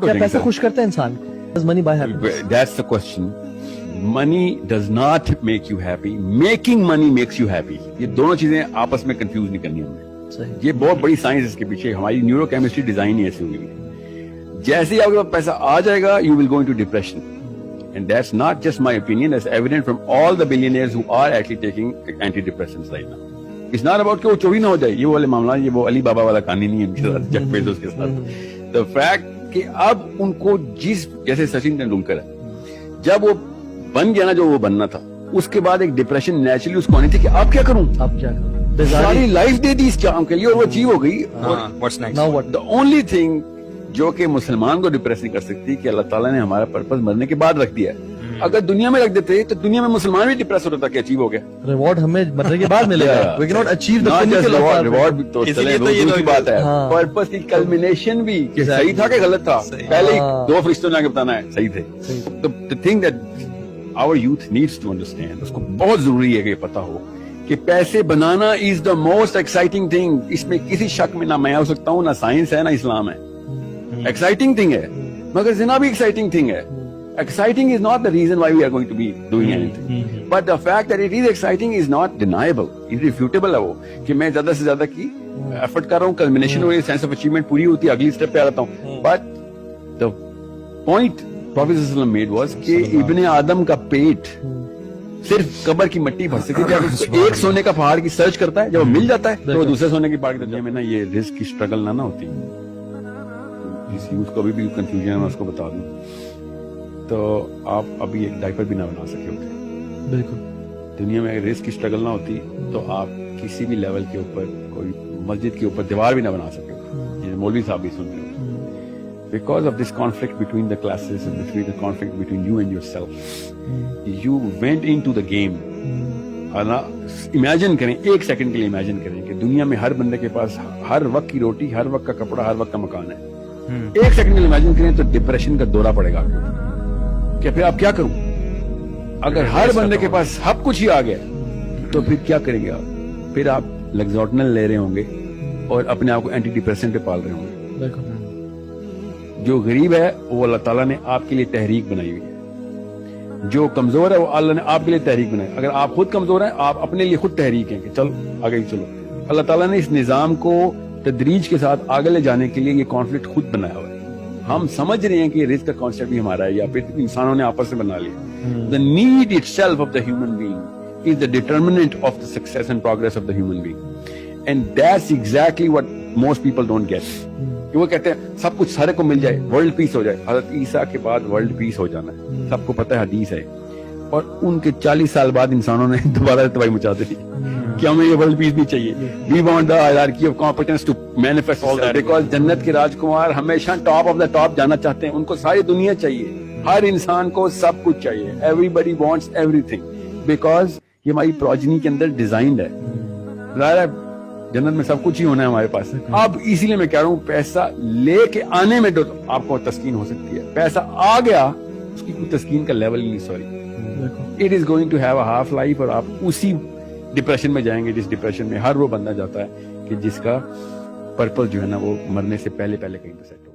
کیا پیسہ خوش کرتا ہے انسان کو؟ Does money buy happiness? That's the question. Money does not make you happy. Making money makes you happy. یہ دونوں چیزیں آپس میں کنفیوز نہیں کرنی ہمیں. یہ بہت بڑی سائنس اس کے پیچھے. ہماری نیورو کیمسٹری ڈیزائن ہی ایسی ہوئی ہے. جیسے ہی آپ کے پاس پیسہ آ جائے گا, you will go into depression. And that's not just my opinion. That's evident from all the billionaires who are actually taking antidepressants right now. It's not about کہ وہ چوری نہ ہو جائے. یہ والے معاملہ, یہ وہ علی بابا والا کہانی نہیں ہے ان کے ساتھ, جیف بیزوس کے ساتھ. The fact کہ اب ان کو جیسے سچن تندولکر ہے, جب وہ بن گیا نا جو وہ بننا تھا, اس کے بعد ایک ڈپریشن نیچرلی اس کو آنی تھی کہ اب کیا کروں, ساری لائف دے دی اس کام کے لیے اور وہ اچیو ہو گئی. The only thing جو کہ مسلمان کو ڈپریس نہیں کر سکتی کہ اللہ تعالیٰ نے ہمارا پرپز مرنے کے بعد رکھ دیا ہے. اگر دنیا میں رکھ دیتے تو دنیا میں مسلمان بھی ڈپریس ہوتا تھا کہ اچیو ہو گیا. ریوارڈ ہمیں مرنے کے بعد ملے گا. We cannot achieve the reward تو چلے دوسری بات ہے. پرپز کی کلمینیشن بھی کہ صحیح تھا کہ غلط تھا, پہلے ہی 2 فرشتوں نے آ کے بتانا ہے صحیح تھے. The thing that our youth needs to understand, اس کو بہت ضروری ہے کہ یہ پتا ہو کہ پیسے بنانا is the most exciting thing. اس میں کسی شک میں نہ میں ہو سکتا ہوں, نہ سائنس ہے نہ اسلام ہے. ایکسائٹنگ تھنگ ہے, مگر زنا بھی ایکسائٹنگ تھنگ ہے. Exciting is not the reason why we are going to be doing anything. But the fact that it is exciting is not deniable. Irrefutable ہے وہ کہ میں زیادہ سے زیادہ کی ایفرٹ کر رہا ہوں, کلمینیشن ہو رہی ہے, سینس آف اچیومنٹ پوری ہوتی ہے, اگلی اسٹیپ پہ آ جاتا ہوں. But the point Prophet صلی اللہ علیہ وسلم made was کہ ابن آدم کا پیٹ صرف قبر کی مٹی بھر سکتی ہے. جب ایک سونے کا پہاڑ کی سرچ کرتا ہے, جب وہ مل جاتا ہے تو وہ دوسرے سونے کی پہاڑ کی درجے میں نا یہ رزق کی اسٹرگل نہ ہوتی. جس یوز کو بھی کنفیوژن ہے میں اس کو بتا دوں تو آپ ابھی ایک ڈائپر بھی نہ بنا سکے ہوتے. بالکل دنیا میں اگر رزق کی اسٹرگل نہ ہوتی تو آپ کسی بھی لیول کے اوپر کوئی مسجد کے اوپر دیوار بھی نہ بنا سکے ہوتے, جیسے مولوی صاحب بھی سن رہے ہوتے. Because of this conflict between the classes and between the conflict between you and yourself, you went into the game. Imagine کریں, ایک سیکنڈ کے لیے امیجن کریں کہ دنیا میں ہر بندے کے پاس ہر وقت کی روٹی, ہر وقت کا کپڑا, ہر وقت کا مکان ہے. ایک سیکنڈ کے لیے امیجن کریں تو ڈپریشن کا دورہ پڑے گا کہ پھر آپ کیا کروں. اگر ہر بندے کے پاس سب کچھ ہی آ گیا تو پھر کیا کریں گے آپ؟ پھر آپ لگزوٹنل لے رہے ہوں گے اور اپنے آپ کو اینٹی ڈپریسنٹ پہ پال رہے ہوں گے. جو غریب ہے وہ اللہ تعالیٰ نے آپ کے لیے تحریک بنائی ہوئی ہے, جو کمزور ہے وہ اللہ نے آپ کے لیے تحریک بنائی. اگر آپ خود کمزور ہیں, آپ اپنے لیے خود تحریک ہیں کہ چل آگے چلو. اللہ تعالیٰ نے اس نظام کو تدریج کے ساتھ آگے لے جانے کے لیے یہ کانفلکٹ خود بنایا ہوا ہے. ہم سمجھ رہے ہیں کہ رزق کا کانسیپٹ بھی ہمارا ہے یا پھر انسانوں نے آپس میں بنا لیا. The need itself of the human being is the determinant of the success and progress of the human being. And that's exactly what most people don't get. کہ وہ کہتے ہیں سب کچھ سارے کو مل جائے, ورلڈ پیس ہو جائے. حضرت عیسیٰ کے بعد ورلڈ پیس ہو جانا ہے, سب کو پتہ ہے, حدیث ہے. اور ان کے 40 سال بعد انسانوں نے دوبارہ تباہی مچا دی کہ ہمیں یہ ورلڈ پیس نہیں چاہیے. We want the hierarchy of competence to manifest all that. Because جنت کے راجکمار ہمیشہ ٹاپ آف دا ٹاپ جانا چاہتے ہیں. ان کو ساری دنیا چاہیے, ہر انسان کو سب کچھ چاہیے. Everybody wants everything. Because یہ ہماری پروجنی کے اندر ڈیزائنڈ ہے. ظاہر ہے جنت میں سب کچھ ہی ہونا ہے ہمارے پاس. اب اسی لیے میں کہہ رہا ہوں پیسہ لے کے آنے میں آپ کو تسکین ہو سکتی ہے. پیسہ آ گیا اس کی کوئی تسکین کا لیول نہیں. Sorry, it is going to have a half life, اور آپ اسی ڈپریشن میں جائیں گے جس ڈپریشن میں ہر وہ بندہ جاتا ہے کہ جس کا پرپز جو ہے نا وہ مرنے سے پہلے کہیں پہ سیٹ